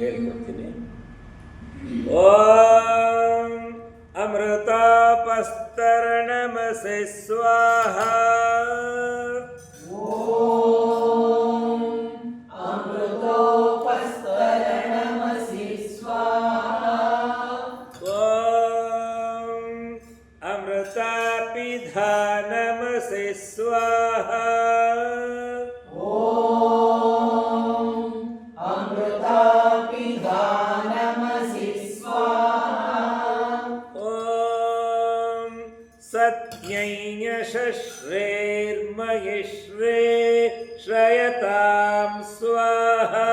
ಹೇಳ್ಕೊಡ್ತೀನಿ. ಓಂ ಅಮೃತಾಪಸ್ತರಣಮಸೆ ಸ್ವಾಹ. अमृतापिधानमसि स्वाहा. अमृतापिधानमसि स्वाहा. ॐ सत्यञ्यश्रेर्मयिश्रे श्रयतां स्वाहा.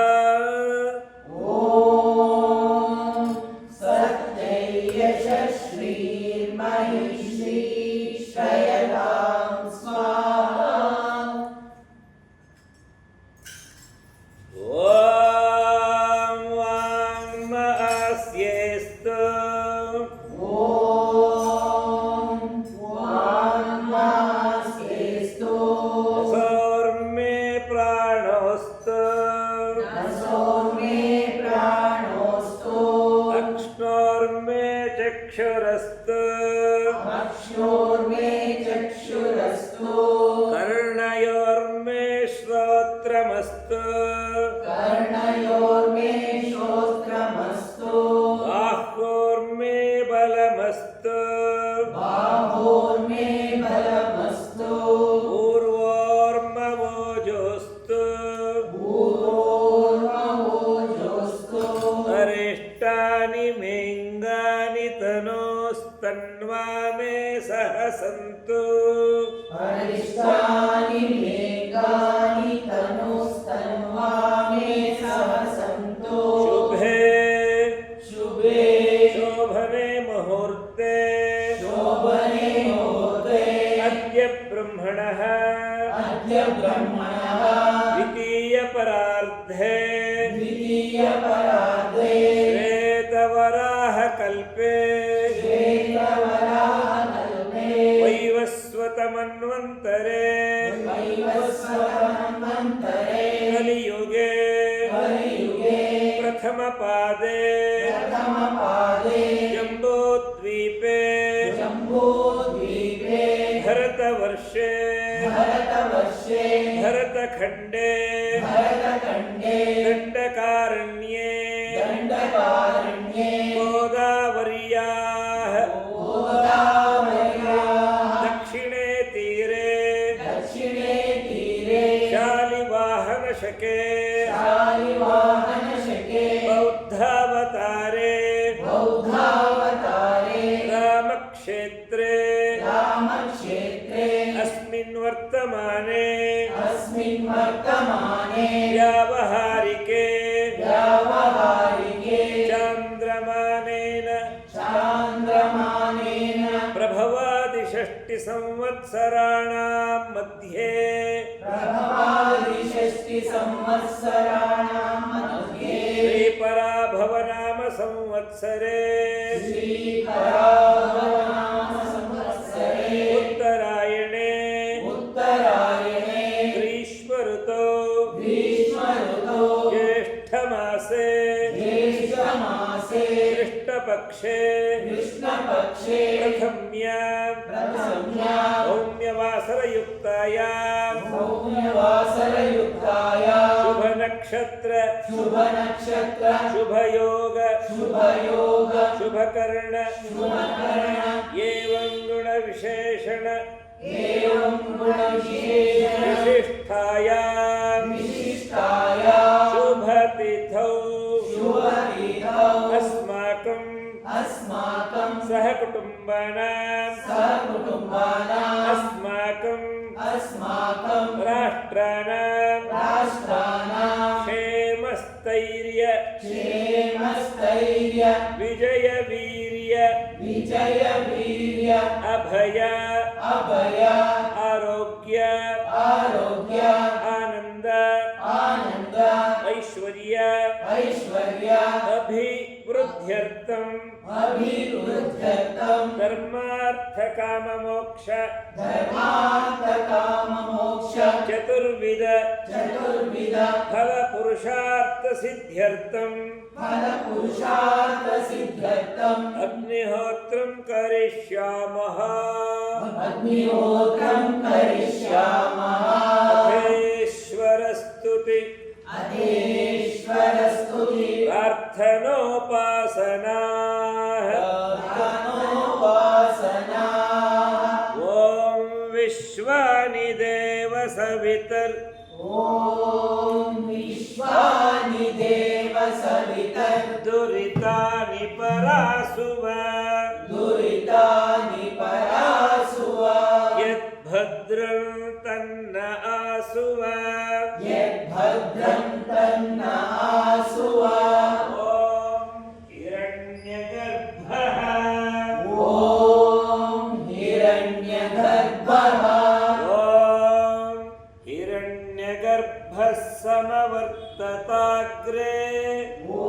चक्षुरस्तु कर्णयोर्मे श्रोत्रमस्तु बाहोर्मे बलमस्तु पूर्वोर्मवोजोस्तु अरिष्टानि मेङ्गानि तनोस्तन्वा मे सह सन्तु. शुभे शोभने मुहूर्ते अद्य ब्रह्मणः द्वितीयपरार्धे श्वेतवराहकल्पे वैवस्वतमन्वन्तरे कलियुगे प्रथमपादे जम्बूद्वीपे भरतवर्षे भरतखण्डे दण्डकारण्ये गोदावर्याः दक्षिणे तीरे शालिवाहनशके बौद्धावतारे रामक्षेत्रे अस्मिन् वर्तमाने व्यावहारिके चान्द्रमानेन प्रभवादिषष्टिसंवत्सराणां मध्ये श्रीपराभवनाम संवत्सरे उत्तरायणे ग्रीष्मऋतो ज्येष्ठमासे कृष्णपक्षे प्रथम्यां सौम्यवासरयुक्तायां शुभनक्षत्र शुभयोग शुभकर्ण एवं गुणविशेषण विशिष्टायां शुभ तिथौ शुभतिथौ अस्माकं अस्माकं सहकुटुम्बानां सहकुटुम्बानाम् अस्माकं राष्ट्राणां क्षेमस्थैर्य क्षेमस्थैर्य विजयवीर्य विजयवीर्य अभय आरोग्य आनंद ऐश्वर्य अभिवृद्ध्यर्थं धर्मार्थकाममोक्ष चतुर्विध फलपुरुषार्थसिद्ध्यर्थं अग्निहोत्रं करिष्यामः अथेश्वरस्तुति प्रार्थनोपासना ॐ विश्वानि देव सवितर् विश्वानि देव सवितर् दुरितानि परासुव दुरितानि परासुव यद्भद्रं तन्न आसुव यद्भद्रं तन्न आसुव ॐ हिरण्यगर्भः ॐ हिरण्यगर्भः ॐ हिरण्यगर्भः समवर्तताग्रे ॐ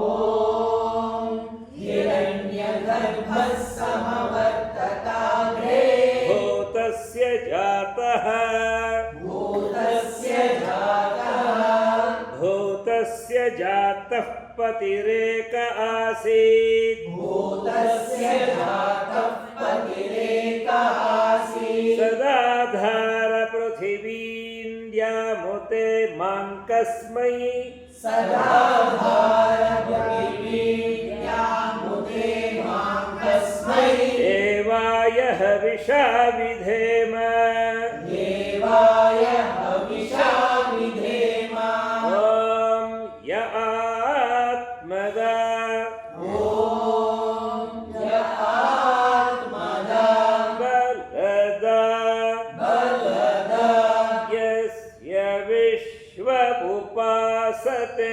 हिरण्यगर्भः समवर्तताग्रे भूतस्य जातः भूतस्य जातः पतिरेक आसीत् भूतस्य जातः पतिरेक आसीत् सदाधार पृथिवीं द्यामुते मां कस्मै सदाधारपृथिवीर्यामुदे मां कस्मै देवाय हविषा विधेम देवाय हविषा विधेम ॐ य आत्मदा ॐ य आत्मदा बलदा यस्य विश्व उपासते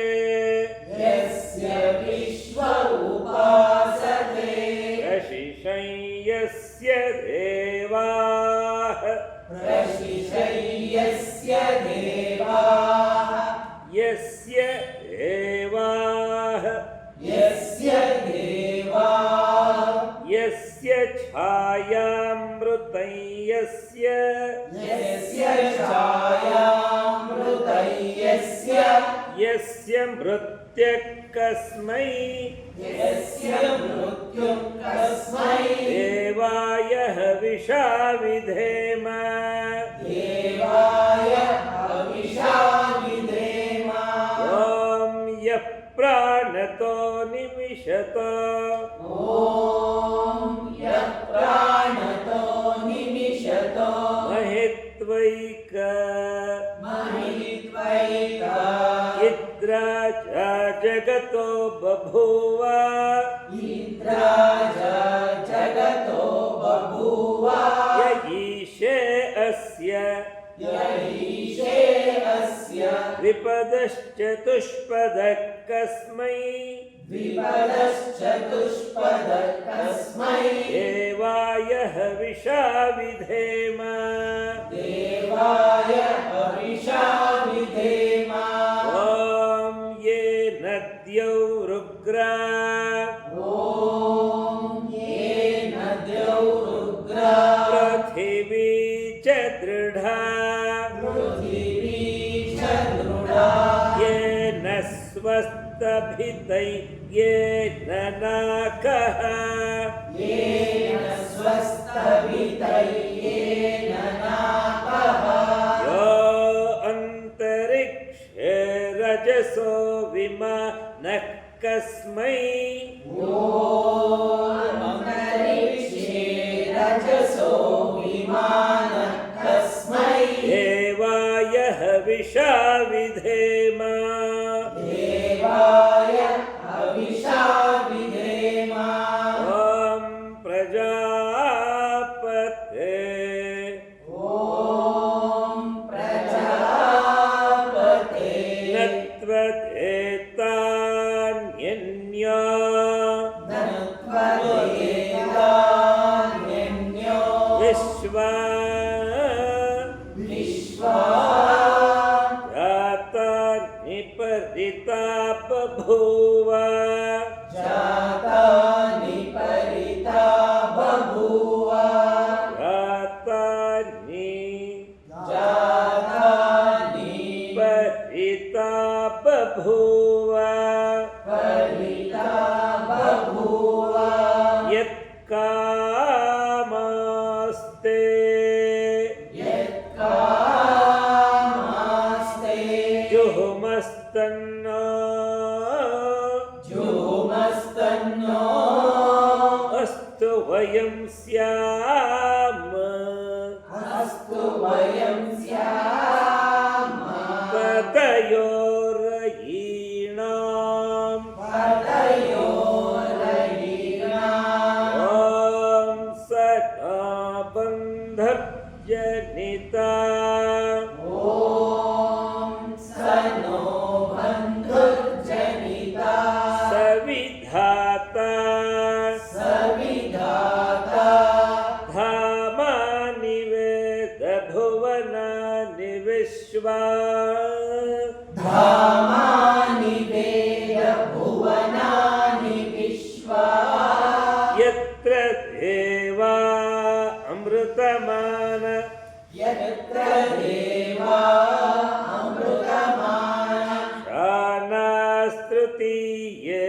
यस्य विश्व उपासते प्रशिशं यस्य देवाः प्रशिशय्यस्य देवाः यस्य देवाः यस्य देवाः यस्य छायामृतं यस्य यस्य छायामृतयस्य यस्य मृत्यः कस्मै यस्य मृत्युं कस्मै देवाय हविषा विधेम देवाय हविषा विधेम ॐ यः प्राणतो निमिषतो ॐ यः प्राणतो निमिषतो महित्वैक महित्वैका इद्राजा जगतो बभूव इन्द्राजा जगतो बभूव य ईशे अस्य यैषे अस्य विपदश्चतुष्पदः कस्मै विपदश्चतुष्पदः कस्मै देवाय हविषा विधेम देवाय हविषा विधेम ॐ ये नद्यौ रुग्रा ॐ ये नद्यौ रुग्रा पृथिवी च दृढा पृथिवी च दृढा येन स्वस्तभितै येन नाकः येन स्वस्तभितयेन नाकः यो अन्तरिक्षे रजसो विमानः कस्मै अन्तरिक्षे रजसो विमानः कस्मै देवाय हविषा विधेम देवाय धनत्वदेतान्यन्यो धनत्वदेतान्यन्यो विश्वा विश्वा जाता निपरिता बभूव जातानि परिता बभूव जातानि जातानि परिता बभूव परिता बभूव यत्कामास्ते यत्कामास्ते जुहुमस्तन्नो जुहुमस्तन्नो अस्तु वयं स्याम अस्तु वयं स्याम पतयोरयीणाम् पतयोरयीणाम् ॐ सदा बन्धर्जनिता ॐ सनो बन्धुर्जनिता सविधाता सविधाता धामानि वेदभुवनानि विश्वा धामानि वेदभुवनानि विश्वा यत्र देवा अमृतमान यत्र देवा अमृतमाना शानास्तृतीये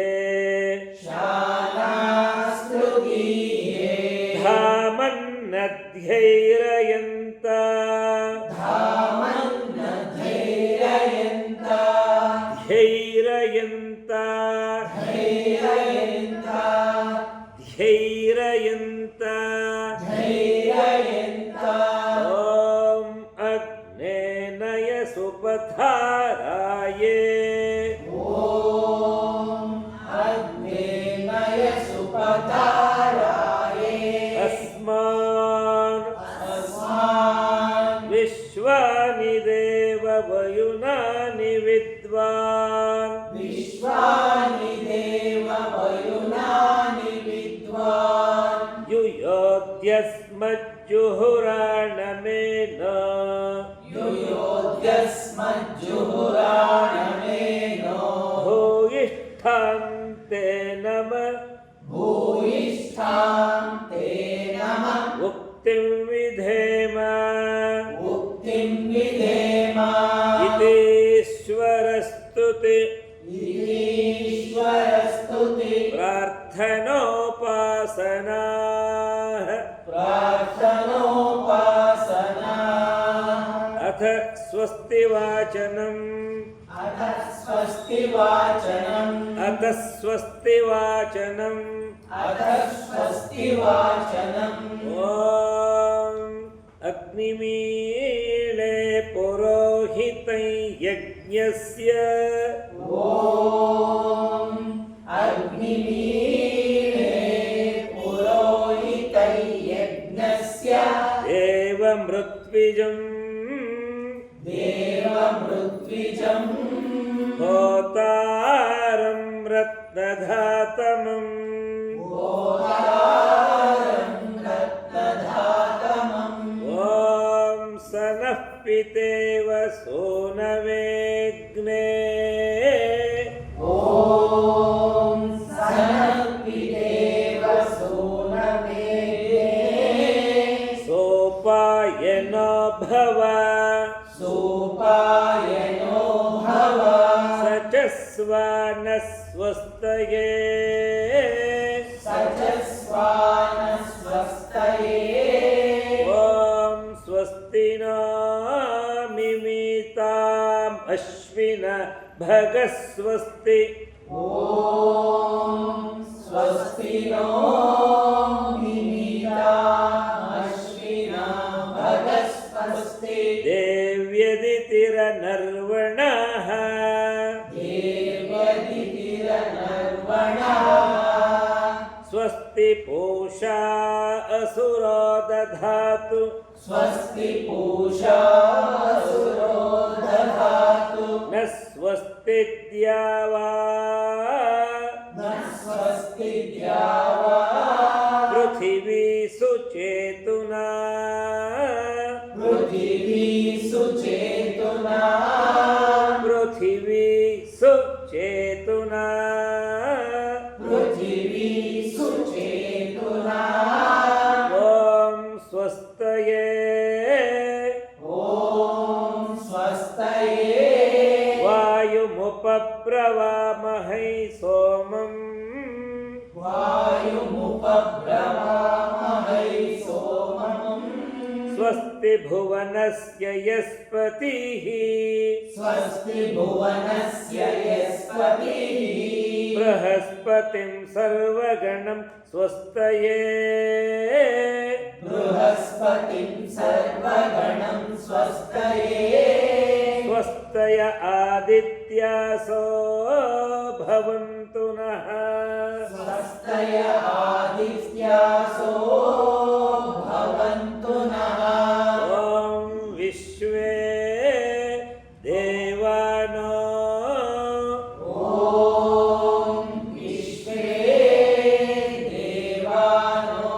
शानास्तुतीये धामन्नध्यैरयन्त धामन्नधैर्ययन्त धैरयन्त धैर्ययन्त धैरयन्त धैर्ययन्त ॐ अग्नेनय सुपथाराये ॐ अग्नेनय सुपताराये अस्मान् अस्मान् विश्वानि देववयुनानि विद्वान् विश्वानि देववयुनानि विद्वान् युयोध्यस्मज्जुहुराणमेन युयोध्यस्मज्जुहुराणमेनो भूयिष्ठां ते नम भूयिष्ठां ते नमः उक्तिं विधेम उक्तिं विधेम इतीश्वरस्तुति ईश्वरस्तुति प्रार्थनोपासनाः प्रार्थनोपासना अथ स्वस्तिवाचनम् अथ स्वस्तिवाचनम् अथ स्वस्तिवाचनम् अथ स्वस्तिवाचनम् ॐ अग्निमीळे पुरोहितं यज्ञस्य ॐ अग्निमीळे पुरोहितै यज्ञस्य देवमृत्विजम् देवमृत्विजम् होतारं रत्नधातमम् होतारं रत्नधातमम् ॐ सनः पितेव सोनवेग्ने ॐ सनपिदेव सोनवेदे सोपायनो भव सोपायनो भव स च स्वानस्वस्तये सचस्वानस्वस्तये ॐ स्वस्ति नो मिमीताम् अश्विन भगस्वस्ति ॐ स्वस्ति नो मिमिता अश्विना भगस्वस्ति देव्यदितिरनर्वणः देवदितिरनर्वणः स्वस्ति पूषा असुरो दधातु स्वस्ति पूषा असुरो दधातु न स्वस्तिद्यावा न स्वस्ति द्यावा पृथिवी सुचेतुना पृथिवी सुचेतुना पृथिवी सुचेतुना पृथिवी सुचेतुना ॐ स्वस्तये ॐ स्वस्तये वायुमुपब्रवामहै सोमम् वायुमुपब्रवामहै सोमम् स्वस्ति भुवनस्य यस्पतिः स्वस्ति भुवनस्य यस्पतिः बृहस्पतिं सर्वगणं स्वस्तये बृहस्पतिं सर्वगणं स्वस्तये स्वस्तय आदित्यासो भवन्तु नः स्वस्तय आदित्यासो भवन्तु नः ॐ विश्वे देवानो ॐ विश्वे देवानो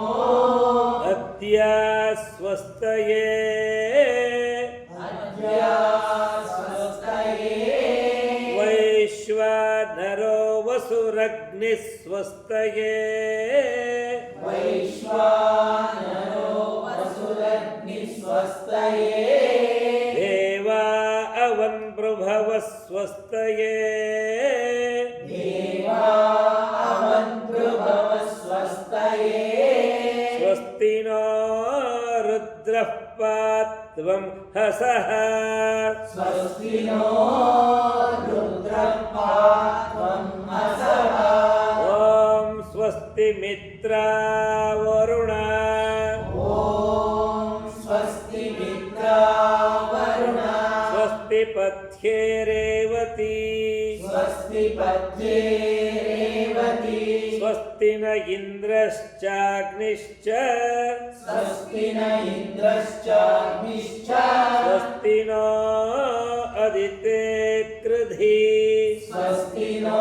अद्य स्वस्तये अद्य स्वस्तये वैश्वानरो वसुरग्निः स्वस्तये वैश्वानरो वसुरग्निः स्वस्तये देवा अवन्पृभवः स्वस्तये देवा अवन्पृभवः स्वस्तये स्वस्ति नो रुद्रः पात्वं हसः स्वस्ति नो रुद्रपात्वं हसः ॐ स्वस्ति मित्रा वरुणा ॐ स्वस्ति मित्रा वरुणा स्वस्ति पथ्ये रेवती स्वस्ति पत्ये रेवती स्वस्ति न इन्द्रश्चाग्निश्च स्वस्ति न इन्द्रश्चाग्निश्च स्वस्ति नो अदिते कृधि स्वस्ति नो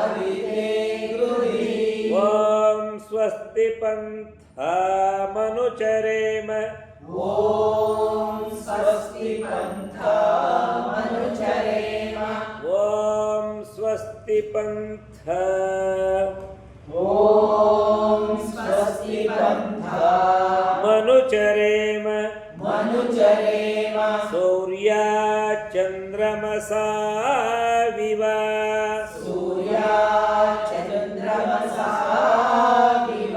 अदिते गृही ॐ स्वस्ति पन्थामनुचरेम ॐ स्वस्ति पन्थामनुचरेम ॐ स्वस्ति पन्थ ॐ स्वस्ति मनुचरेम पन्थामनुचरेम सूर्याचन्द्रमसा विव सूर्याचन्द्रमसा विव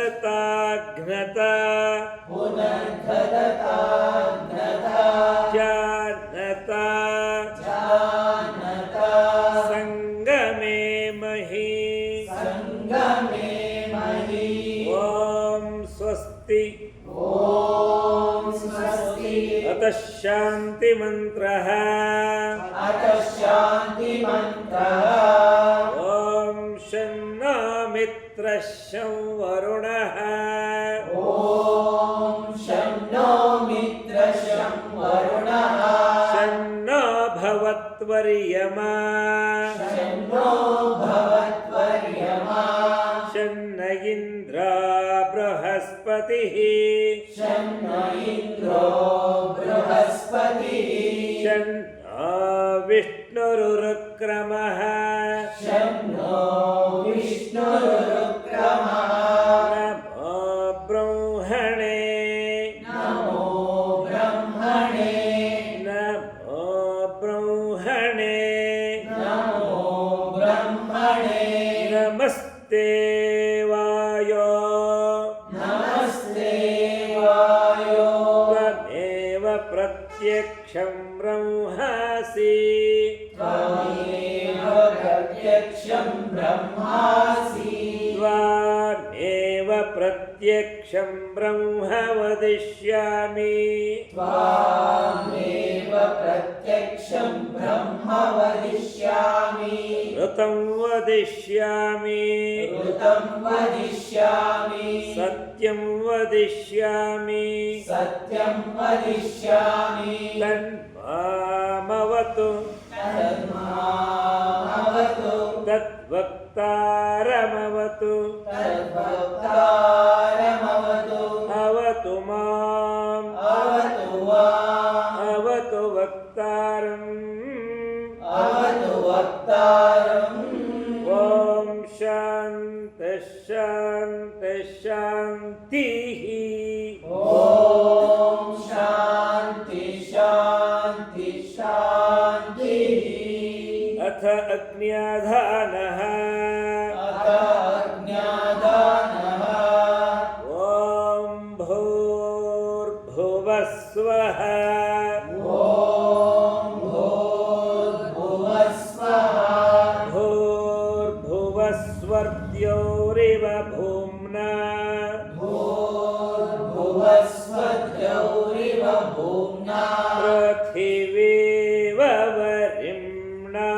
पुनर्ददताघ्नता पुनर्धदताघ्नता जानता जानता सङ्गमे महि सङ्गमे महि ॐ स्वस्ति ॐ स्वस्ति अतः शान्तिमन्त्रः अतः शान्तिमन्त्रः ॐ शन्नो मित्रः शं वरुणः ॐ शन्नो मित्रशं वरुणः शन्नो भवत्वर्यमा शन्नो भवत्वर्यमा शन्न इन्द्रो बृहस्पतिः शन्नो इन्द्रो बृहस्पतिः शन्नो विष्णुरुक्रमः शन्नो विष्णुरुक्रमः नमो ब्रह्मणे नमो ब्रह्मणे नमो ब्रह्मणे नमो ब्रह्मणे नमस्ते वायो नमस्ते वायो त्वमेव प्रत्यक्षं ब्रह्मासि त्वमेव प्रत्यक्षं ब्रह्मासि त्वामेव प्रत्यक्षं ब्रह्म वदिष्यामि त्वामेव प्रत्यक्षं ब्रह्म वदिष्यामि ऋतं वदिष्यामि ऋतं वदिष्यामि सत्यं वदिष्यामि सत्यं वदिष्यामि तन्म मामवतु तन्मामवतु तद्वक्तारमवतु तद्वक्तारमवतु अवतु माम् अवतु माम् अवतु वक्तारम् अवतु वक्तारम् ॐ शान्तिः शान्तिः शान्तिः ॐ शान्ति शान्ति शान्तिः अथ अग्न्याधानः अथ अज्ञादानः ॐ भूर्भुवः स्वः ॐ भूर्भुवः स्वः भूर्भुवः स्वर्द्योरिव भूम्ना भूर्भुवः स्वद्यौरिव भूम्ना पृथिवीव वरिम्णा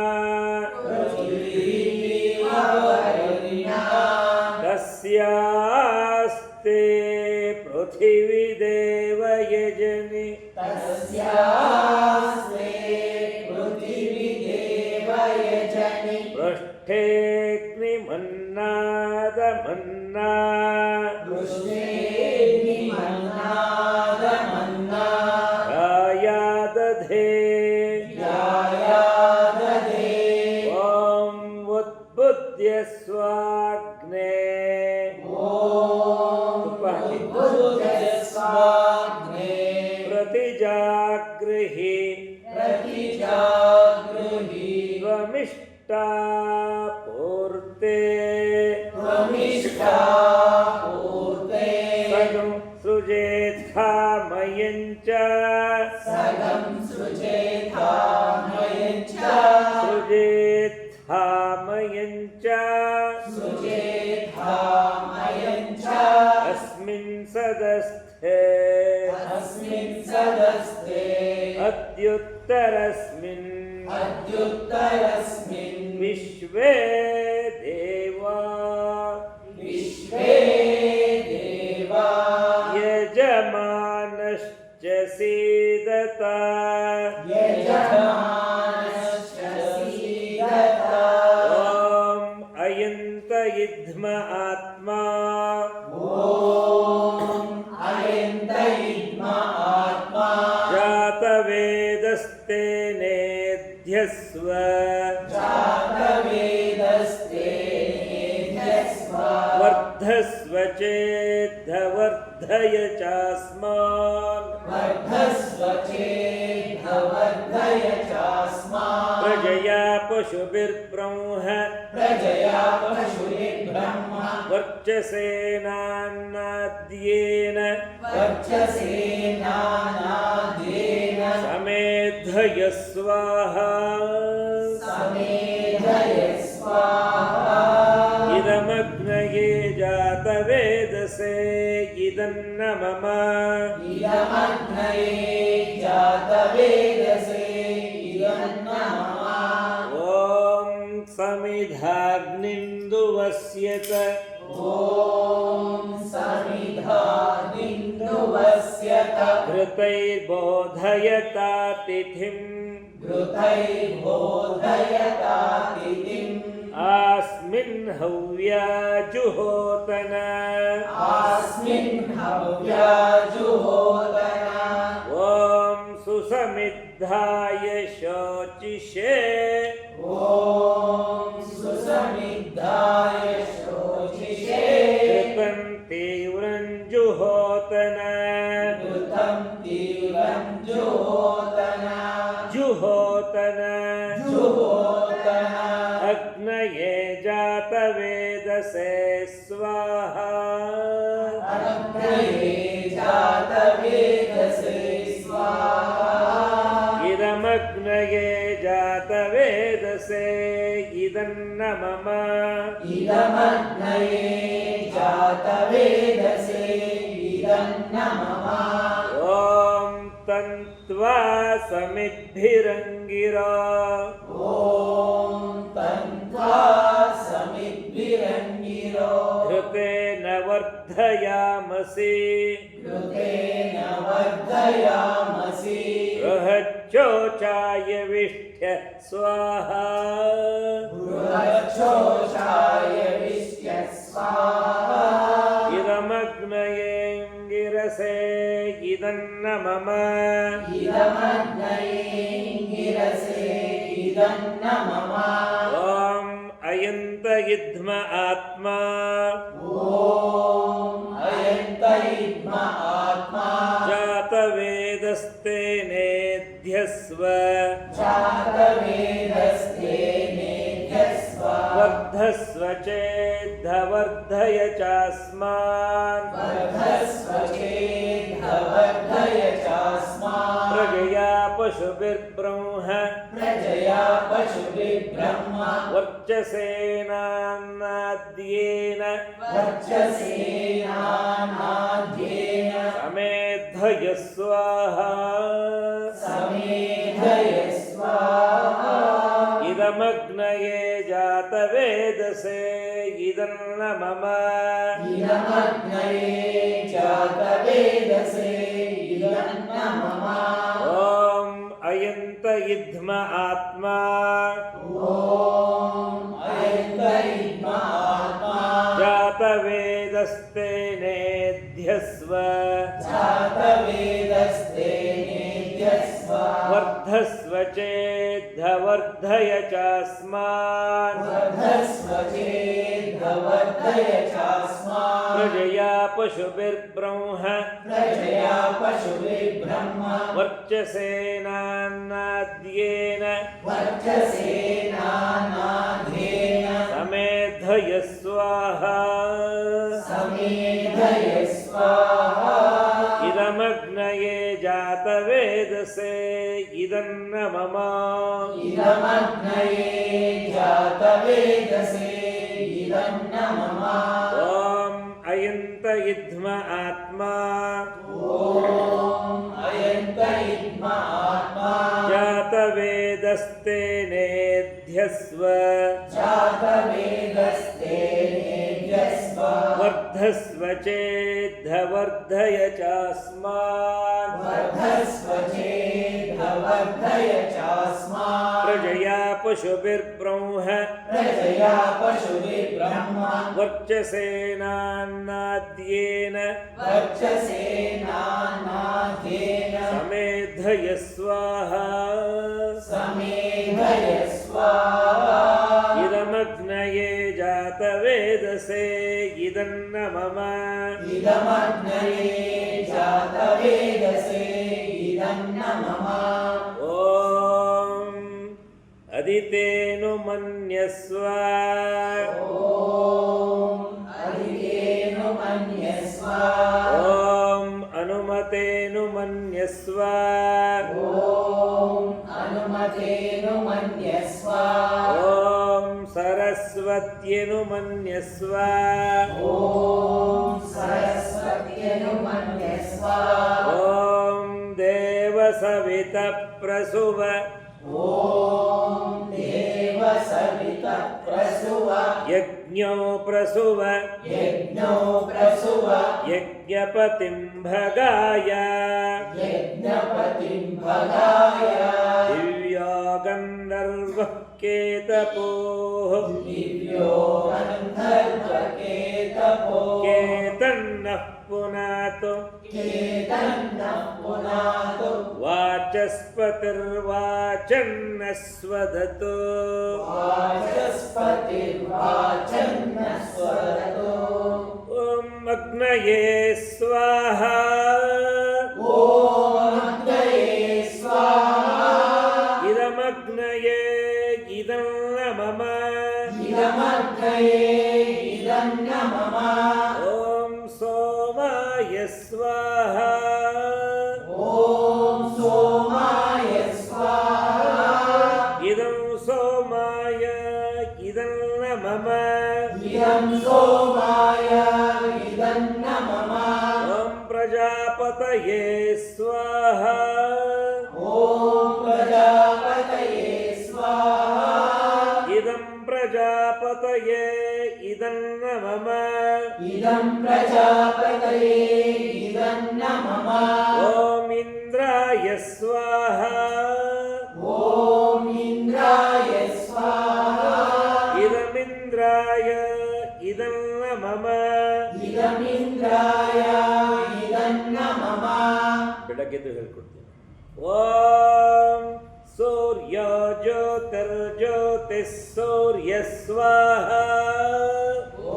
पृथिवीव वरिणा तस्यास्ते पृथिवीदेव यजनि तस्यास्ते पृथिवीदेव यजनि पृष्ठेऽग्निमन्नादमन्ना पृष्ठेऽग्निमन्नादमन्ना गायादधे यायादधे ॐ उद्बुद्ध्य स्वाग्ने ॐ बुद्धस्वाग्ने प्रतिजागृहि प्रतिजागृहि त्वमिष्टापूर्ते त्वमिष्टा पूर्ते सगं सृजेत्थामयञ्च सगं सृजेथामयञ्च सृजेत्थामयञ्च सृजेथामयञ्च अस्मिन् सदस्थे अस्मिन् सदस्ते अद्युत्तरस्मिन् अद्युत्तरस्मिन् विश्वे देवा विश्वे देवा यजमानश्च सीदत यजमानश्च सीदत ॐ अयन्त इद्म आत्मा ॐ अयन्त इद्म आत्मा जातवेदस्ते नेध्यस्व जातवेदस्ते नेध्यस्व वर्धस्व चेद्धवर्धय चास्मान् वर्धस्व चेद्धवर्धय चास्मान् प्रजया पशुभिर्ब्रह्म प्रजया पशुभिर्ब्रह्म वर्चसेनान्नाद्येन वर्चसेनानाद्येन समेधय स्वाहा समेधय स्वाहा इदमग्नये जातवेदसे इदन्न मम इदमग्नये जातवेदसे इदन्न मम ॐ समिधाग्निन्दुवस्यत ॐ समिधानिन्दुवस्यत घृतैर्बोधयता तिथिम् घृतैर्बोधयतातिथिम् आस्मिन् हव्या जुहोतन आस्मिन् हव्या जुहोतना ॐ सुसमिद्धाय शोचिषे ॐ सुसमिद्धाय शोचिषे कृतं तीव्रं जुहोतन कृतं तीव्रं जुहोतना जुहोतन जुहोतना अग्नये जातवेदसे स्वाहा अग्नये जातवेदसे स्वाहा इदमग्नये जातवेदसे इदन्न मम इदमग्नये जातवेदसे इदन्न मम ॐ तन्त्वा समिद्भिरङ्गिरा ॐ तन्त्वा समिद्भिरङ्गिरो घृतेन वर्धयामसि घृतेन वर्धयामसि बृहच्च बृहच्छोचाय विष्ठ्य स्वाहा बृहच्छोषाय विष्य स्वाहा इदमग्नयेङ्गिरसे इदन्न मम इदमग्नयेङ्गिरसे इदन्न मम ॐ अयन्त इद्म आत्मा ॐ अयन्त इद्म आत्मा जातवेदस्तेनेध्यस्व जातवेदस्ते नेध्यस्व वर्धस्व चेद्धवर्धय चास्मान् वर्धस्व चेद्धवर्धय चास्मान् प्रजया पशुभिर्ब्रह्म प्रजया पशुभिर्ब्रह्म वर्चसेनान्नाद्येन वर्चसेनानाद्येन समेद्धय स्वाहा समेधय स्वाहा इदमग्नये जातवेदसे इदन्न मम इदमग्नये जातवेदसे इदन्न मम ॐ अयन्त इद्म आत्मा ॐ अयन्त इद्म आत्मा जातवेदस्तेनेध्यस्व जातवेदस्ते नेध्यस्व वर्धस्व चेद्धवर्धय चास्मान् वर्धस्व चेद्धवर्धय चास्मान् प्रजया पशुभिर्ब्रह्म प्रजया पशुभिर्ब्रह्म वर्चसेनान्नाद्येन वर्चसेनानाद्येन समेधय स्वाहा समेधय स्वाहा इदमग्नये जातवेदसे इदन्न मम इदमग्नये जातवेदसे इदन्न मम ॐ अयन्त इद्म आत्मा ॐ अयन्त इद्म आत्मा जातवेदस्तेनेध्यस्व जातवेदस्ते नेध्यस्व वर्धस्व चेद्धवर्धय चास्मान् वर्धस्व चेद्धवर्धय चास्मान् प्रजया पशुभिर्ब्रह्म प्रजया पशुभिर्ब्रह्म वर्चसेनान्नाद्येन वर्चसेनानाद्येन समेधय स्वाहा समेधय स्वाहा इदमग्नये जातवेदसे इदन्न मम इदमग्नये जातवेदसे इदन्न मम ॐ अदितेनु मन्यस्व ॐ अधिकेनु मन्यस्व ॐ अनुमतेनु मन्यस्व ॐ अनुमतेनु मन्यस्व ॐ सरस्वत्यनु मन्यस्व ॐ सरस्वत्यनु मन्यस्व ॐ देवसवितः प्रसुव ॐ देवसवितः प्रसुव यज्ञो प्रसुव यज्ञो प्रसुव यज्ञपतिं भगाय यज्ञपतिं भगाय दिव्यो गन्धर्वः केतपोः दिव्यो गन्धर्वकेतपो केतन्नः पुनातु केतन्नः पुनातु वाचस्पतिर्वाचन्नस्वदतु वाचस्पतिर्वाचन्नस्वदतो ॐ अग्नये स्वाहा ॐ अग्नये स्वाहा इदमग्नये इदन्न मम इदमग्नये इदन्न मम ॐ सोमाय स्वाहा ॐ सोमाय स्वाहा इदं सोमाय इदन्न मम इदं सोमाय इदन्न मम ॐ प्रजापतये स्वाहा ॐ प्रजापतये स्वाहा इदं प्रजापतये इदन्न मम इदं प्रजापतये इदन्न मम ॐ इन्द्राय स्वाहा ಎಂದು ಹೇಳ್ಕೊಡ್ತೀನಿ. ಓಂ ಸೂರ್ಯ ಜ್ಯೋತಿರ್ಜ್ಯೋತಿಃ ಸೂರ್ಯ ಸ್ವಾಹ.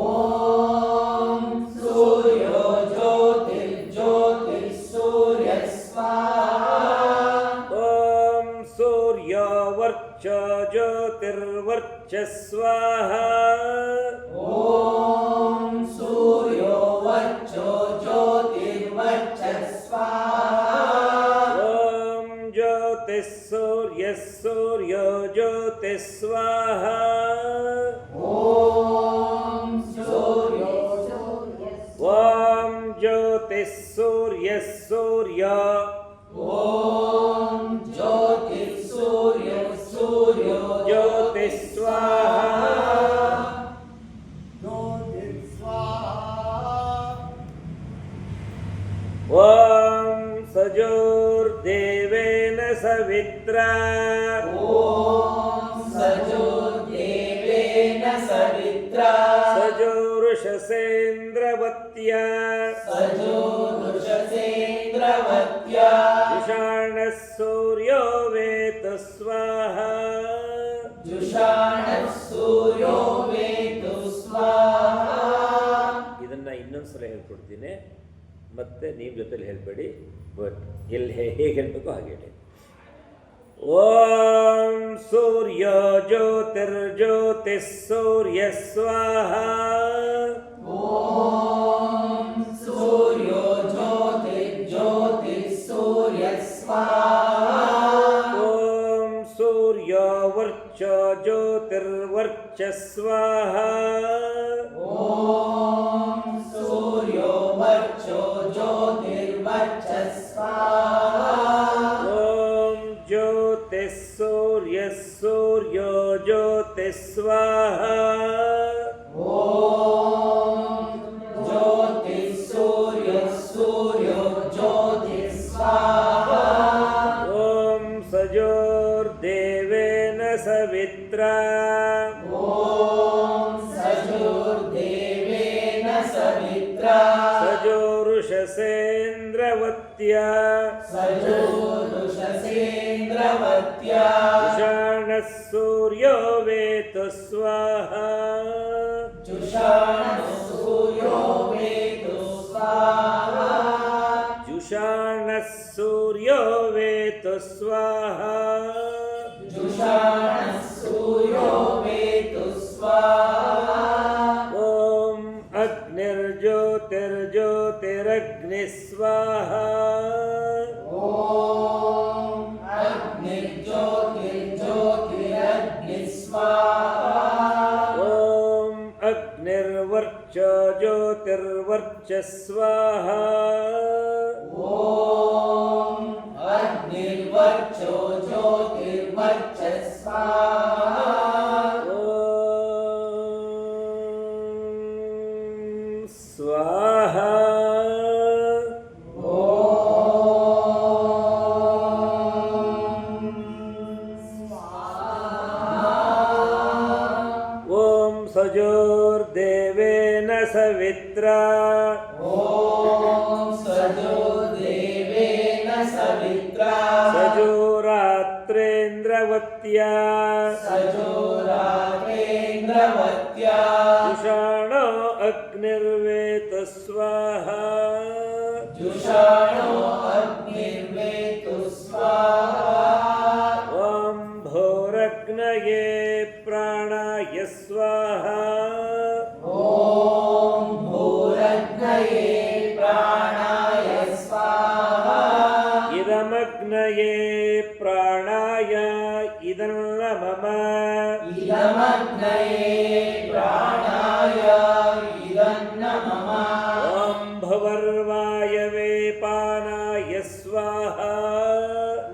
ಓಂ ಸೂರ್ಯೋ ಜ್ಯೋತಿರ್ಜ್ಯೋತಿಃ ಸೂರ್ಯ ಸ್ವಾಹ. ಓಂ ಸೂರ್ಯ ವರ್ಚ ಜ್ಯೋತಿರ್ವರ್ಚ ಸ್ವಾಹ. ಓಂ ಸೂರ್ಯೋ ವರ್ಚೋ ಜ್ಯೋತಿರ್ವರ್ಚ ಸ್ವಾಹ. ಓಂ ಜ್ಯೋತಿಃ ಸೂರ್ಯ ಸೂರ್ಯ ಜ್ಯೋತಿಃ ಸ್ವಾಹ. ಓಂ ಸೂರ್ಯೋ ಓಂ ಜ್ಯೋತಿಃ ಸೂರ್ಯ ಸೂರ್ಯ. ಓಂ ಜ್ಯೋತಿಃ ಸೂರ್ಯ ಸೂರ್ಯೋ ಜ್ಯೋತಿಃ ಸ್ವಾಹ. ಓಂ ಸಜೋರ್ದೇವೇನ ಸವಿತ್ರಾ. ಓಂ ಸಜೋರ್ದೇವೇನ ಸವಿತ್ರಾ. ಸಜೋರುಷಸೇಂದ್ರವತ್ಯ. ಸಜೋರುಷಸೇಂದ್ರವತ್ಯ. ಜುಷಾಣಃ ಸೂರ್ಯೋ ವೇತು ಸ್ವಾಹ. ಜುಷಾಣಃ ಸೂರ್ಯೋ ವೇತು ಸ್ವಾಹ. ಇದನ್ನ ಇನ್ನೊಂದ್ಸಲ ಹೇಳ್ಕೊಡ್ತೀನಿ, ಮತ್ತೆ ನೀವು ಜೊತೆಲಿ ಹೇಳ್ಬೇಡಿ, ಬಟ್ ಎಲ್ಲಿ ಹೇಗೆ ಹೇಳಬೇಕು ಹಾಗೆ ಹೇಳಿ. ಓಂ ಸೂರ್ಯ ಜ್ಯೋತಿರ್ಜ್ಯೋತಿಃ ಸೂರ್ಯ ಸ್ವಾಹ. ಓಂ ಸೂರ್ಯೋ ಜ್ಯೋತಿರ್ಜ್ಯೋತಿಃ ಸೂರ್ಯ ಸ್ವಾಹ. ಓಂ ಸೂರ್ಯ ವರ್ಚ ಜ್ಯೋತಿರ್ವರ್ಚ ಸ್ವಾಹ. ಓಂ ಸೂರ್ಯೋ ವರ್ಚೋ ಜ್ಯೋತಿರ್ವರ್ಚ ಸ್ವಾಹ. ಓಂ ಜ್ಯೋತಿಃ ಸೂರ್ಯ ಸೂರ್ಯ ಜ್ಯೋತಿಃ ಸ್ವಾಹ. ಓಂ ಜ್ಯೋತಿಃ ಸೂರ್ಯ ಸೂರ್ಯೋ ಜ್ಯೋತಿಃ ಸ್ವಾಹ. ಓಂ ಸಜೋರ್ದೇವೇನ ಸವಿತ್ರಾ. ಓಂ ಸಜೋರ್ದೇವೇನ ಸವಿತ್ರಾ. ಸಜೋರುಷಸೇಂದ್ರವತ್ಯ. ಸಜೋರುಷಸೇಂದ್ರವತ್ಯ. ಜುಷಾಣಃ ಸೂರ್ಯೋ ವೇತು ಸ್ವಾಹ. ಜುಷಾಣಃ ಸೂರ್ಯೋ ವೇತು ಸ್ವಾಹ. ಜುಷಾಣಃ ಸೂರ್ಯೋ ವೇತು ಸ್ವಾಹ. ಜುಷಾಣಃ ಸೂರ್ಯೋ ವೇತು ಸ್ವಾಹ. ಓಂ ಅಗ್ನಿರ್ಜ್ಯೋತಿರ್ಜ್ಯೋತಿರಗ್ನಿ ಸ್ವಾಹ. ಓಂ ಅಗ್ನಿರ್ಜ್ಯೋತಿರ್ಜ್ಯೋತಿರಗ್ನಿ ಸ್ವಾಹ. ಓಂ ಅಗ್ನಿರ್ವರ್ಚ ಜ್ಯೋತಿರ್ವರ್ಚ ಸ್ವಾಹ. ಓಂ ಅಗ್ನಿರ್ವರ್ಚೋ ಜ್ಯೋತಿರ್ವರ್ಚ ಸ್ವಾಹ. ಓಂ ಸ್ವಾಹ. ಓಂ ಸಜೋರ್ದೇವೇನ ಸವಿತ್ರಾ. ಓಂ ಸಜೋರ್ದೇವೇನ ಸವಿತ್ರಾ. ಸಜೋರಾತ್ರೇಂದ್ರವತ್ಯ. ಸಜೋರಾತ್ರೇಂದ್ರವತ್ಯ. ಜುಷಾಣೋ ಅಗ್ನಿರ್ವೇತು ಸ್ವಾಹ. ಜುಷಾಣೋ ಅಗ್ನಿರ್ವೇತು ಸ್ವಾಹ. ಓಂ ಭೋರಗ್ನಯೇ ಪ್ರಾಣಾಯ ಸ್ವಾಹ. ಓಂ ಭೂರಗ್ನಯೇ ಪ್ರಾಣಾಯ ಸ್ವಾಹ. ಇದಮಗ್ನಯೇ ಪ್ರಾಣಾಯ ಇದನ್ನ ಮಮ. ಇದಮಗ್ನಯೇ ಪ್ರಾಣಾಯ ಇದನ್ನ ಮಮ. ಓಂ ಭವರ್ವಾಯವೇ ಪಾನಾಯ ಸ್ವಾಹ.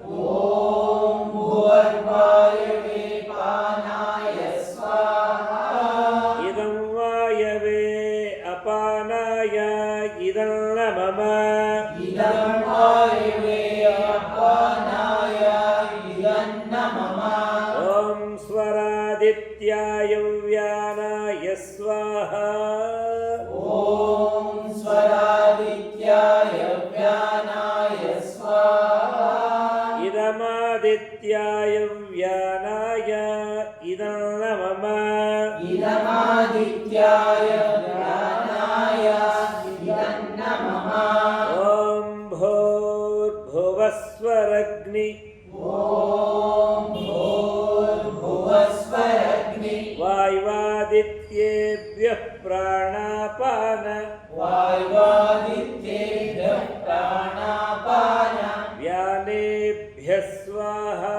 ಓಂ ಭುವರ್ವಾಯವೇ ಪಾನಾಯ ಸ್ವಾಹ. ಇದಂ ವಾಯವೇ ಅಪಾನಾಯ ಇದನ್ನ ಮಮ. ಇದಂ ವಾಯುವೇ ಅಪಾನಾಯ ಇದನ್ನ ಮಮ. ಓಂ ಸ್ವರಾದಿತ್ಯಾಯ ವ್ಯಾನಾಯ ಸ್ವಾಹ. ಓಂ ಸ್ವರಾದಿತ್ಯಾಯ ವ್ಯಾನಾಯ ಸ್ವಾಹ. ಇದನ್ನ ಮಮ इदमादित्याय ज्ञानाय इदन्न मम ಓಂ ಭೂರ್ಭುವಸ್ವರಗ್ನಿ ॐ भूर्भुवस्वरग्नि ವಾಯುವಾದಿತ್ಯೇಭ್ಯಃ ಪ್ರಾಣಾಪಾನ वायुवादित्येभ्यः प्राणापान ವ್ಯಾನೇಭ್ಯಃ ಸ್ವಾಹಾ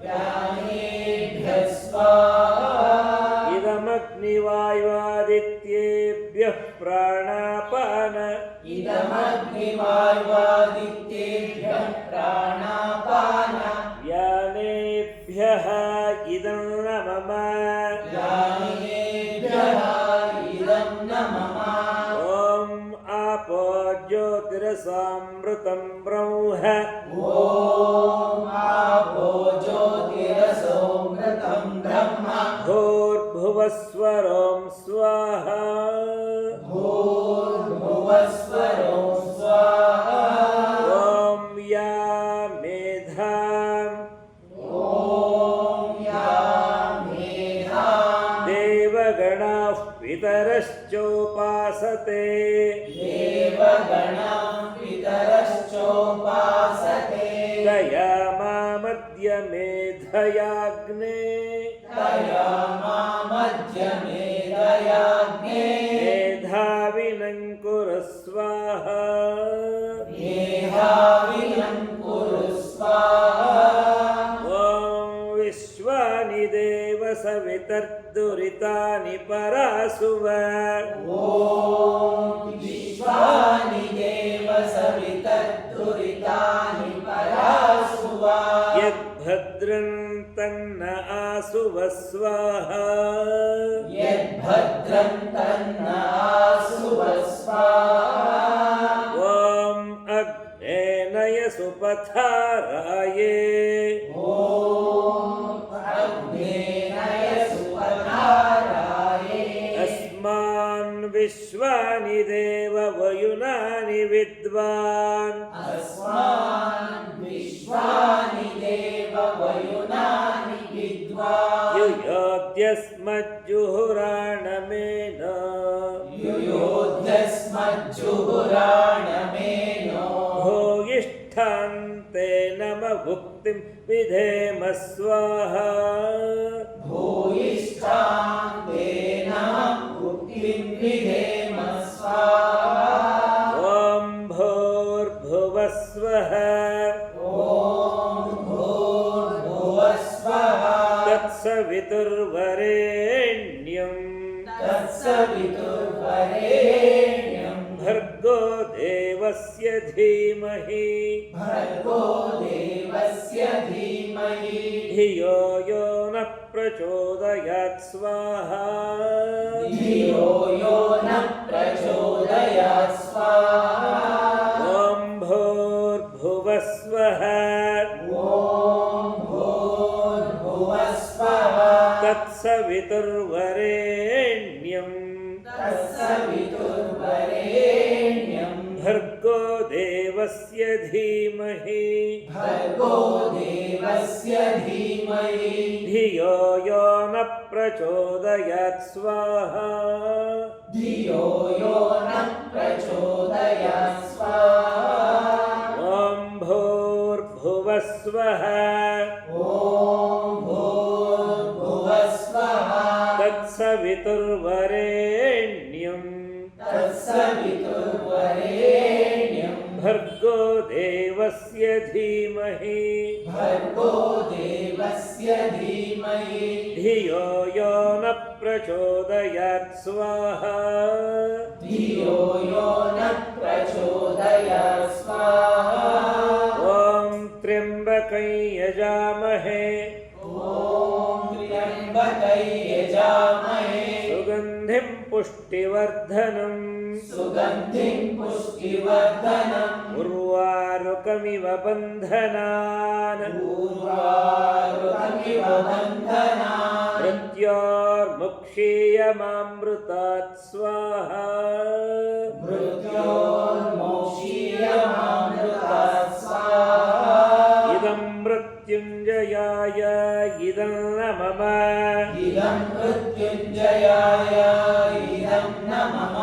व्यानेभ्यः स्वाहा ಇದಮಗ್ನಿವಾಯುವಾದಿತ್ಯೇಭ್ಯಃ ಪ್ರಾಣಾಪಾನ इदमग्निवायुवादित्येभ्यः प्राणापान ವ್ಯಾನೇಭ್ಯಃ ಇದನ್ನ ಮಮ ज्ञानेभ्यः इदन्न मम ಓಂ ಆಪೋ ಜ್ಯೋತಿರಸಾಮೃತಂ ಬ್ರಹ್ಮ ॐ आपो ज्योतिरसोऽमृतं ब्रह्म ಭೂರ್ಭುವಸ್ವರೋಂ ಸ್ವಾಹಾ भूर्भुवस्वरो स्वाहा ಓಂ ಯಾ ಮೇಧಾಂ ॐ या मेधा ದೇವಗಣಾಃ ಪಿತರಶ್ಚೋಪಾಸತೆ देवगणा पितरश्चोपासते ದಯಾ ಮಾಮದ್ಯ ಮೇಧಯಾಗ್ನೇ तया मामध्यमे दयाग्ने ಮೇಧಾವಿನಂ ಕುರು ಸ್ವಾಹಾ मेधाविनं कुरु स्वाहा ಓಂ ವಿಶ್ವಾನಿ ದೇವ ಸವಿತರ್ದುರಿತಾನಿ ಪರಾಸುವ ॐ विश्वानि देव सवितर्दुरितानि परासुवा ಯದ್ಭದ್ರಂ ತನ್ನ ಆಸುವ ಸ್ವಾಹಾ यद्भद्रं तन्नासुव स्वाहा ಓಂ ಅಗ್ನೇನಯ ಸುಪಥಾರಾಯೇ ॐ अग्नेनय सुपथाराये ಅಸ್ಮಾನ್ ವಿಶ್ವಾನಿ ದೇವ ವಯುನಾನಿ ವಿದ್ವಾನ್ अस्मान् विश्वानि देव वयुनानि विद्वान् ಯುಯೋದ್ಯಸ್ಮಜ್ಜುಹುರಾಣಮೇನ युयोध्यस्मज्जुहुराणमेनो ಭೂಯಿಷ್ಠಾಂತೆ ನಮ ಭುಕ್ತಿಂ ವಿಧೇಮ ಸ್ವಾಹಾ भूयिष्ठां ते नमः भुक्तिं विधेम स्वाहा ಓಂ ಭೂರ್ಭುವಸ್ವಃ ॐ भूर्भुवस्वः ತತ್ಸವಿತುರ್ವರೆಣ್ಯಂ तत्सवितुर्वरेण्यं ಭರ್ಗೋ ದೇವಸ್ಯ ಧೀಮಹಿ भर्गो देवस्य धीमहि ಧಿಯೋ ಯೋ ನ ಪ್ರಚೋದಯಾತ್ ಸ್ವಾಹಾ धियो यो न प्रचोदयात् स्वाहा ಓಂ ಭೂರ್ಭುವಸ್ವಃ ॐ भूर्भुवस्वः ತತ್ಸವಿತುರ್ವರೆಣ್ಯಂ तत्सवितुर्वरेण्यं ಭರ್ಗೋ ದೇವಸ್ಯ ಧೀಮಹಿ भर्गो देवस्य धीमहि ಧಿಯೋ ಯೋ ನ ಪ್ರಚೋದಯಾತ್ ಸ್ವಾಹಾ धियो यो न प्रचोदयात् स्वाहा ಓಂ ಭೂರ್ಭುವಸ್ವಃ ॐ भूर्भुवस्वः ತತ್ಸವಿತುರ್ವರೆಣ್ಯಂ तत्सवितुर्वरेण्यं ಭರ್ಗೋ ದೇವಸ್ಯ ಧೀಮಹಿ भर्गो देवस्य धीमहि ಧಿಯೋ ಯೋ ನ ಪ್ರಚೋದಯಾತ್ ಸ್ವಾಹಾ धियो यो न प्रचोदयात् स्वाहा ಓಂ ತ್ರ್ಯಂಬಕೈ ಯಜಾಮಹೇ ॐ त्र्यम्बकै यजामहे ಸುಗಂಧಿಂ ಪುಷ್ಟಿವರ್ಧನಂ सुगन्धिं पुष्टिवर्धनम् ಉರ್ವಾರುಕಮಿವ ಬಂಧನಾನ್ पूर्वारुकमिव बन्धनान् ಮೃತ್ಯೋರ್ಮುಕ್ಷೀಯಮಾಮೃತಾತ್ ಸ್ವಾಹಾ मृत्योर्मोक्षीयमामृतात् स्वाहा ಇದಂ ಮೃತ್ಯುಂಜಯ ಮೃತ್ಯುಂಜಯಾಯ ಇದನ್ನ ಮಮ इदं मृत्युञ्जयाय इदं न मम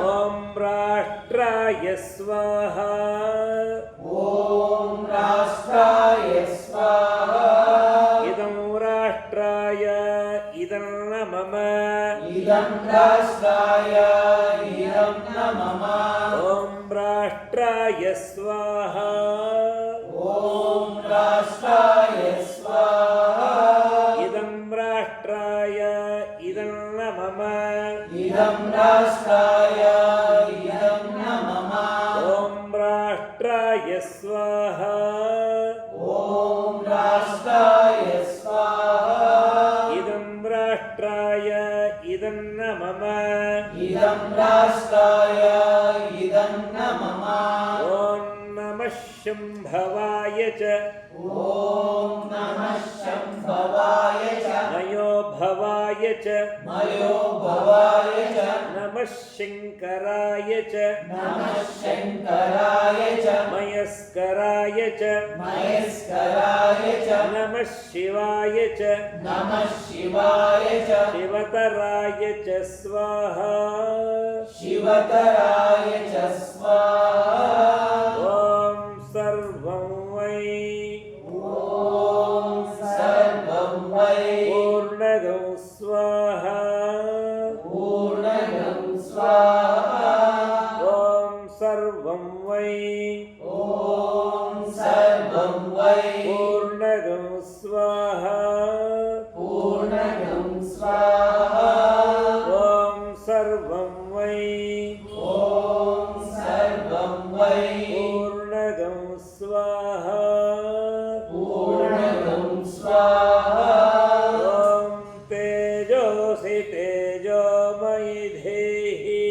ಓಂ ರಾಷ್ಟ್ರಾಯ ಸ್ವಾಹ ॐ राष्ट्राय स्वाहा ಇದಂ ರಾಷ್ಟ್ರಾಯ ಇದನ್ನ ಮಮ इदं राष्ट्राय इदं न मम ಓಂ ರಾಷ್ಟ್ರಾಯ ಸ್ವಾಹ ॐ राष्ट्राय स्वाहा ಇದಂ ರಾಷ್ಟ್ರಾಯ ಇದನ್ನ ಮಮ इदं राष्ट्राय इदं न मम ಓಂ ರಾಷ್ಟ್ರಾಯ ಸ್ವಾಹ ॐ राष्ट्राय स्वाहा ಇದಂ ರಾಷ್ಟ್ರಾಯ ಇದನ್ನ ಮಮ इदं राष्ट्राय इदं न मम ಓಂ ನಮಃ ಶಂಭವಾಯ ಚ ॐ नमः शम्भवाय च ಮಯೋ ಭವಾಯ ಚ मयो भवाय च ನಮಃ ಶಂಕರಾಯ ಚ नमः शङ्कराय च ಮಯಸ್ಕರಾಯ ಚ महेश्वराय च ನಮಃ ಶಿವಾಯ ಚ नमः शिवाय च ಶಿವತರಾಯ ಚ ಸ್ವಾಹ शिवतराय च स्वाहा ಓಂ ಸರ್ವಂ ವೈ ॐ सर्वं वै ಪೂರ್ಣಗಂ ಸ್ವಾಹ पूर्णगं स्वाहा ಓಂ ಸರ್ವಂ ವೈ ॐ सर्वं वै ಪೂರ್ಣಗಂ ಸ್ವಾಹ पूर्णगं स्वाहा ಓಂ ಸರ್ವಂ ವೈ ॐ सर्वं वै ಪೂರ್ಣಗಂ ಸ್ವಾಹ पूर्णगं स्वाहा ಓಂ ತೇಜೋಸಿ ತೇಜೋಮಯಿ ಧೇಹಿ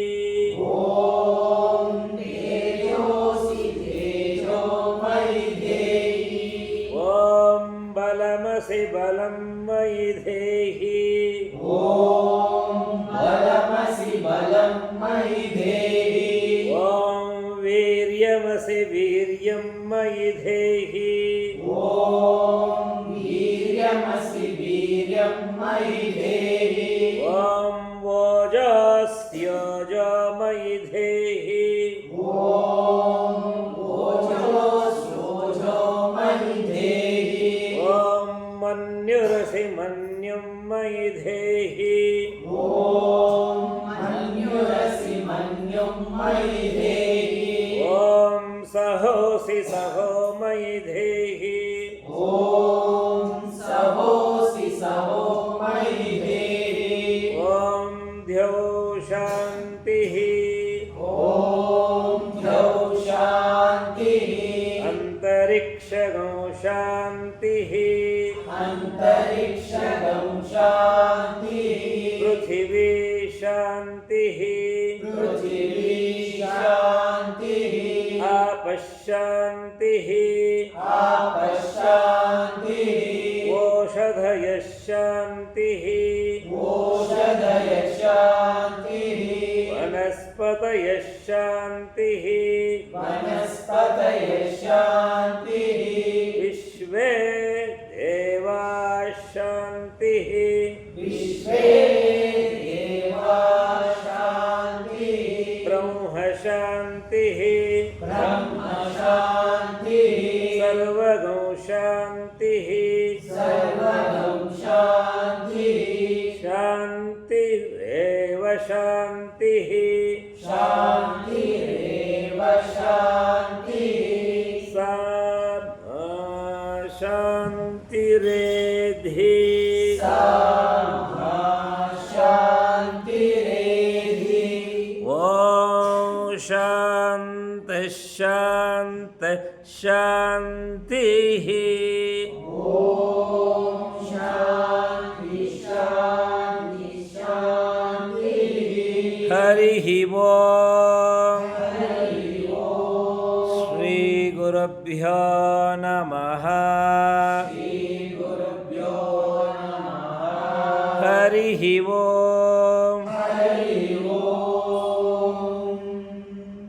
ॐ तेजोसि तेजोमयि देहि ಓಂ ಬಲಮಸಿ ಬಲಂ ಮಯಿ ಧೇಹಿ ॐ बलमसि बलं मयि देहि ಓಂ ವೀರ್ಯಮಸಿ ವೀರ್ಯಂ ಮಯಿ ಧೇಹಿ ॐ वीर्यमसि वीर्यं मयि देहि ಓಂ ಓಜಸ್ತ್ಯೋಜಮಯಿ ಧೇಹಿ ॐ ओजोस्योजो मयि देहि ಓಂ ಮನ್ಯುರಸಿ ಮನ್ಯುಂ ಮಯಿ ಧೇಹಿ ॐ मन्युरसि मन्युं मयि देहि ಓಂ ಸಹೋಸಿ ಸಹೋ ಮಯಿ ಧೇಹಿ ॐ सहोसि सहो मयि देहि ಓಂ ದ್ಯೌ ಶಾಂತಿ ॐ द्यौ शान्तिः ಅಂತರಿಕ್ಷಗಂ ಶಾಂತಿ अन्तरिक्षगं शान्तिः ಪೃಥಿವೀ ಶಾಂತಿ पृथिवी शान्तिः ಆಪಶಾಂತಿ आपशान्तिः ಓಷಧಯ ಶಾಂತಿ ओषधय शान्तिः ವನಸ್ಪತಯ ಶಾಂತಿ वनस्पतय शान्तिः ವಿಶ್ವೇ ದೇವಾ ಶಾಂತಿ विश्वे देवा शान्तिः ಬ್ರಹ್ಮ ಶಾಂತಿ ब्रह्म शान्तिः ಸರ್ವಗಂ ಶಾಂತಿ सर्वगं शान्तिः ಶಾಂತಿರೇವ ಶಾಂತಿ शान्तिरेव शान्तिः ಸಾ ಮಾ ಶಾಂತಿರೇಧಿ सा मा शान्तिरेधि ಓಂ ಶಾಂತ ಶಾಂತ ಶಾಂತಿ ॐ शान्ति शान्ति शान्तिः ಹರಿ ಓಂ हरि ॐ ಶ್ರೀ ಗುರುಭ್ಯೋ ನಮಃ श्रीगुरुभ्यो नमः ಹರಿ ಓಂ हरि